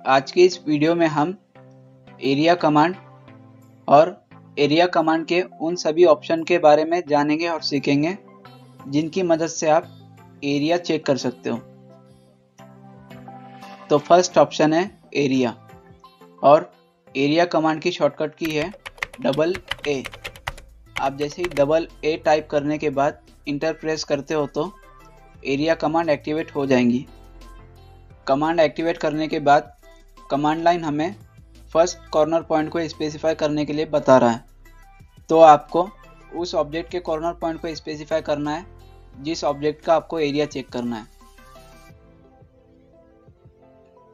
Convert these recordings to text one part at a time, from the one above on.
आज की इस वीडियो में हम एरिया कमांड और एरिया कमांड के उन सभी ऑप्शन के बारे में जानेंगे और सीखेंगे जिनकी मदद से आप एरिया चेक कर सकते हो। तो फर्स्ट ऑप्शन है एरिया और एरिया कमांड की शॉर्टकट की है AA। आप जैसे ही AA टाइप करने के बाद इंटर प्रेस करते हो तो एरिया कमांड एक्टिवेट हो जाएंगी। कमांड एक्टिवेट करने के बाद कमांड लाइन हमें फर्स्ट कॉर्नर पॉइंट को स्पेसिफाई करने के लिए बता रहा है। तो आपको उस ऑब्जेक्ट के कॉर्नर पॉइंट को स्पेसिफाई करना है जिस ऑब्जेक्ट का आपको एरिया चेक करना है।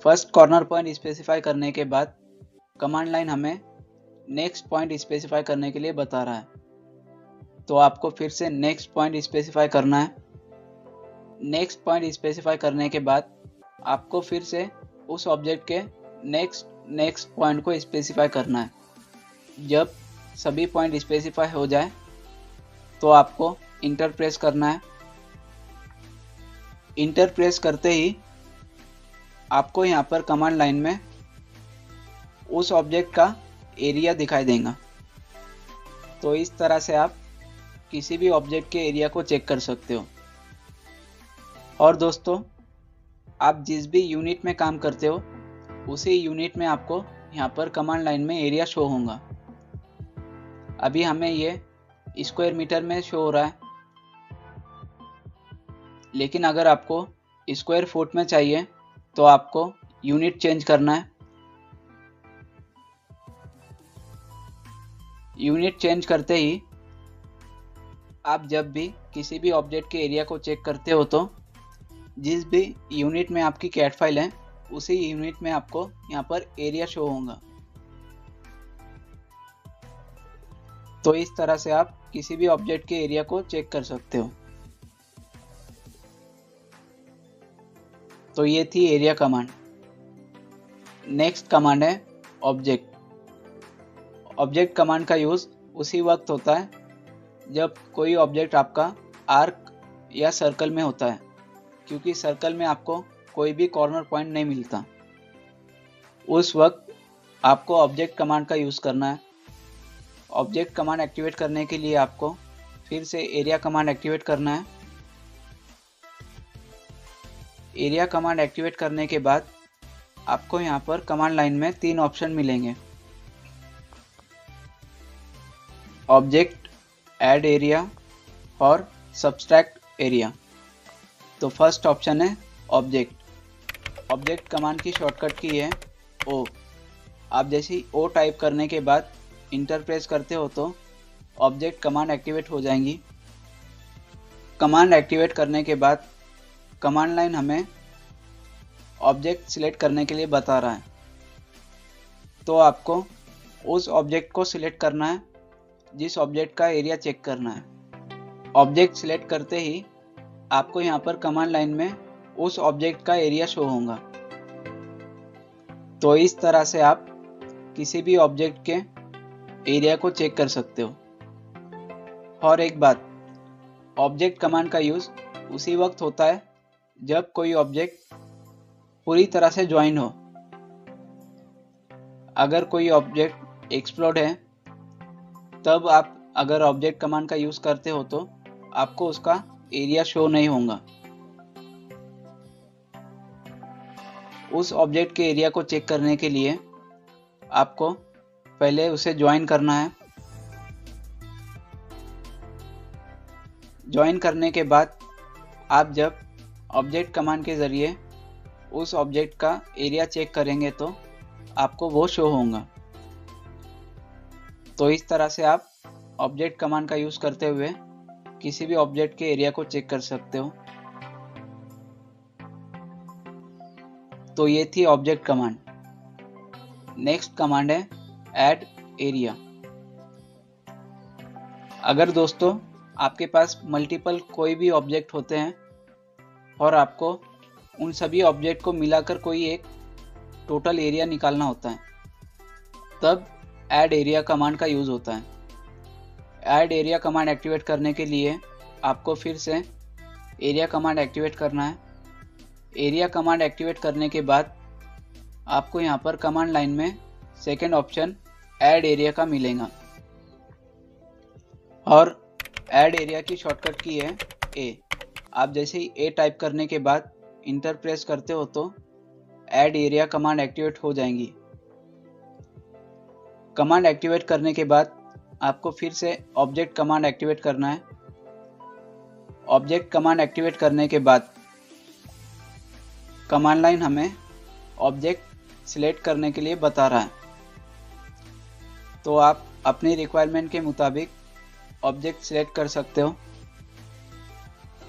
फर्स्ट कॉर्नर पॉइंट स्पेसिफाई करने के बाद कमांड लाइन हमें नेक्स्ट पॉइंट स्पेसिफाई करने के लिए बता रहा है। तो आपको फिर से नेक्स्ट पॉइंट स्पेसिफाई करना है। नेक्स्ट पॉइंट स्पेसिफाई करने के बाद आपको फिर से उस ऑब्जेक्ट के नेक्स्ट पॉइंट को स्पेसिफाई करना है। जब सभी पॉइंट स्पेसिफाई हो जाए तो आपको इंटर प्रेस करना है। इंटर प्रेस करते ही आपको यहाँ पर कमांड लाइन में उस ऑब्जेक्ट का एरिया दिखाई देगा। तो इस तरह से आप किसी भी ऑब्जेक्ट के एरिया को चेक कर सकते हो। और दोस्तों, आप जिस भी यूनिट में काम करते हो उसी यूनिट में आपको यहाँ पर कमांड लाइन में एरिया शो होगा। अभी हमें ये स्क्वायर मीटर में शो हो रहा है, लेकिन अगर आपको स्क्वायर फुट में चाहिए तो आपको यूनिट चेंज करना है। यूनिट चेंज करते ही आप जब भी किसी भी ऑब्जेक्ट के एरिया को चेक करते हो तो जिस भी यूनिट में आपकी कैट फाइल है उसी यूनिट में आपको यहाँ पर एरिया शो होगा। तो इस तरह से आप किसी भी ऑब्जेक्ट के एरिया को चेक कर सकते हो। तो ये थी एरिया कमांड। नेक्स्ट कमांड है ऑब्जेक्ट। ऑब्जेक्ट कमांड का यूज उसी वक्त होता है जब कोई ऑब्जेक्ट आपका आर्क या सर्कल में होता है, क्योंकि सर्कल में आपको कोई भी कॉर्नर पॉइंट नहीं मिलता। उस वक्त आपको ऑब्जेक्ट कमांड का यूज़ करना है। ऑब्जेक्ट कमांड एक्टिवेट करने के लिए आपको फिर से एरिया कमांड एक्टिवेट करना है। एरिया कमांड एक्टिवेट करने के बाद आपको यहाँ पर कमांड लाइन में 3 ऑप्शन मिलेंगे: ऑब्जेक्ट, ऐड एरिया और सब्सट्रैक्ट एरिया। तो फर्स्ट ऑप्शन है ऑब्जेक्ट। ऑब्जेक्ट कमांड की शॉर्टकट की है O। आप जैसे ही O टाइप करने के बाद इंटर प्रेस करते हो तो ऑब्जेक्ट कमांड एक्टिवेट हो जाएंगी। कमांड एक्टिवेट करने के बाद कमांड लाइन हमें ऑब्जेक्ट सिलेक्ट करने के लिए बता रहा है। तो आपको उस ऑब्जेक्ट को सिलेक्ट करना है जिस ऑब्जेक्ट का एरिया चेक करना है। ऑब्जेक्ट सिलेक्ट करते ही आपको यहाँ पर कमांड लाइन में उस ऑब्जेक्ट का एरिया शो होगा। तो इस तरह से आप किसी भी ऑब्जेक्ट के एरिया को चेक कर सकते हो। और एक बात, ऑब्जेक्ट कमांड का यूज़ उसी वक्त होता है जब कोई ऑब्जेक्ट पूरी तरह से ज्वाइन हो। अगर कोई ऑब्जेक्ट एक्सप्लोड है तब आप अगर ऑब्जेक्ट कमांड का यूज़ करते हो तो आपको उसका एरिया शो नहीं होगा। उस ऑब्जेक्ट के एरिया को चेक करने के लिए आपको पहले उसे ज्वाइन करना है। ज्वाइन करने के बाद आप जब ऑब्जेक्ट कमांड के ज़रिए उस ऑब्जेक्ट का एरिया चेक करेंगे तो आपको वो शो होगा। तो इस तरह से आप ऑब्जेक्ट कमांड का यूज़ करते हुए किसी भी ऑब्जेक्ट के एरिया को चेक कर सकते हो। तो ये थी ऑब्जेक्ट कमांड। नेक्स्ट कमांड है ऐड एरिया। अगर दोस्तों आपके पास मल्टीपल कोई भी ऑब्जेक्ट होते हैं और आपको उन सभी ऑब्जेक्ट को मिलाकर कोई एक टोटल एरिया निकालना होता है तब ऐड एरिया कमांड का यूज़ होता है। ऐड एरिया कमांड एक्टिवेट करने के लिए आपको फिर से एरिया कमांड एक्टिवेट करना है। एरिया कमांड एक्टिवेट करने के बाद आपको यहाँ पर कमांड लाइन में सेकेंड ऑप्शन ऐड एरिया का मिलेगा और ऐड एरिया की शॉर्टकट की है ए। आप जैसे ही ए टाइप करने के बाद इंटर प्रेस करते हो तो ऐड एरिया कमांड एक्टिवेट हो जाएंगी। कमांड एक्टिवेट करने के बाद आपको फिर से ऑब्जेक्ट कमांड एक्टिवेट करना है। ऑब्जेक्ट कमांड एक्टिवेट करने के बाद कमांड लाइन हमें ऑब्जेक्ट सिलेक्ट करने के लिए बता रहा है, तो आप अपनी रिक्वायरमेंट के मुताबिक ऑब्जेक्ट सिलेक्ट कर सकते हो।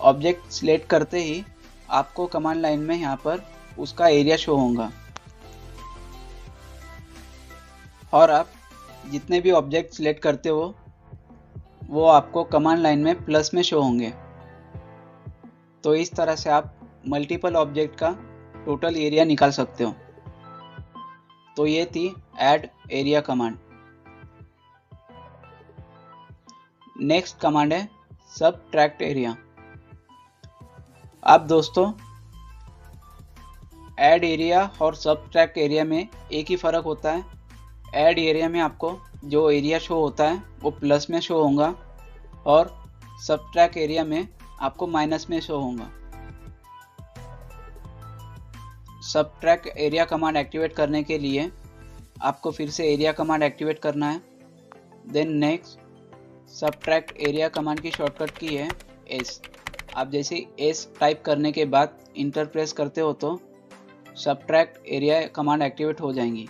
ऑब्जेक्ट सिलेक्ट करते ही आपको कमांड लाइन में यहाँ पर उसका एरिया शो होगा और आप जितने भी ऑब्जेक्ट सिलेक्ट करते हो वो आपको कमांड लाइन में प्लस में शो होंगे। तो इस तरह से आप मल्टीपल ऑब्जेक्ट का टोटल एरिया निकाल सकते हो। तो ये थी add area command. Next command है सबट्रैक्ट एरिया। अब दोस्तों ऐड एरिया और सबट्रैक्ट एरिया में एक ही फ़र्क होता है। ऐड एरिया में आपको जो एरिया शो होता है वो प्लस में शो होगा और सबट्रैक्ट एरिया में आपको माइनस में शो होगा। सबट्रैक्ट एरिया कमांड एक्टिवेट करने के लिए आपको फिर से एरिया कमांड एक्टिवेट करना है। Then next subtract area command की शॉर्टकट की है एस। आप जैसे एस टाइप करने के बाद इंटर प्रेस करते हो तो सबट्रैक्ट एरिया कमांड एक्टिवेट हो जाएंगी।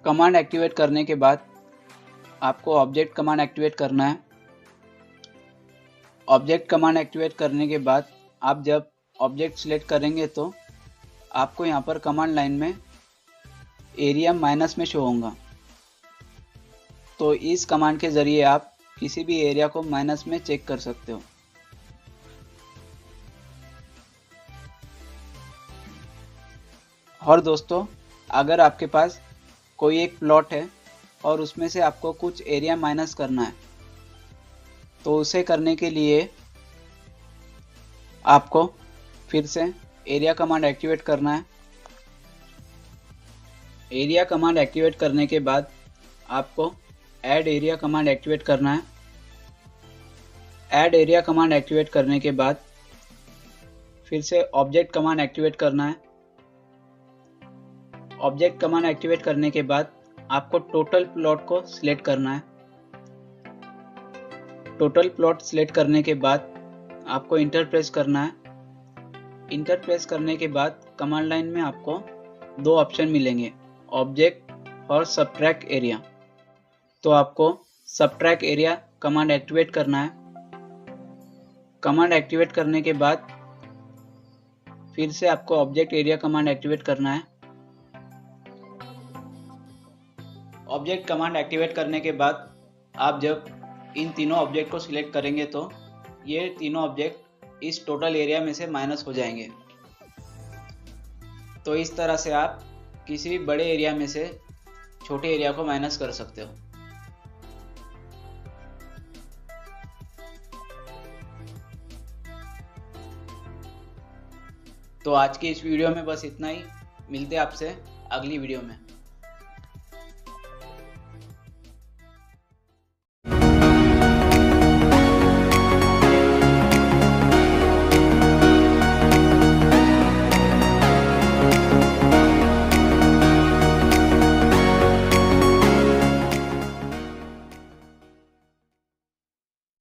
कमांड एक्टिवेट करने के बाद आपको ऑब्जेक्ट कमांड एक्टिवेट करना है। ऑब्जेक्ट कमांड एक्टिवेट करने के बाद आप जब ऑब्जेक्ट सिलेक्ट करेंगे तो आपको यहाँ पर कमांड लाइन में एरिया माइनस में शो होगा। तो इस कमांड के ज़रिए आप किसी भी एरिया को माइनस में चेक कर सकते हो। और दोस्तों अगर आपके पास कोई एक प्लॉट है और उसमें से आपको कुछ एरिया माइनस करना है तो उसे करने के लिए आपको फिर से एरिया कमांड एक्टिवेट करना है। एरिया कमांड एक्टिवेट करने के बाद आपको ऐड एरिया कमांड एक्टिवेट करना है। ऐड एरिया कमांड एक्टिवेट करने के बाद फिर से ऑब्जेक्ट कमांड एक्टिवेट करना है। ऑब्जेक्ट कमांड एक्टिवेट करने के बाद आपको टोटल प्लॉट को सिलेक्ट करना है। टोटल प्लॉट सिलेक्ट करने के बाद आपको इंटर प्रेस करना है। इंटर प्रेस करने के बाद कमांड लाइन में आपको दो ऑप्शन मिलेंगे, ऑब्जेक्ट और सबट्रैक्ट एरिया। तो आपको सबट्रैक्ट एरिया कमांड एक्टिवेट करना है। कमांड एक्टिवेट करने के बाद फिर से आपको ऑब्जेक्ट एरिया कमांड एक्टिवेट करना है। ऑब्जेक्ट कमांड एक्टिवेट करने के बाद आप जब इन तीनों ऑब्जेक्ट को सिलेक्ट करेंगे तो ये तीनों ऑब्जेक्ट इस टोटल एरिया में से माइनस हो जाएंगे। तो इस तरह से आप किसी भी बड़े एरिया में से छोटे एरिया को माइनस कर सकते हो। तो आज की इस वीडियो में बस इतना ही। मिलते हैं आपसे अगली वीडियो में।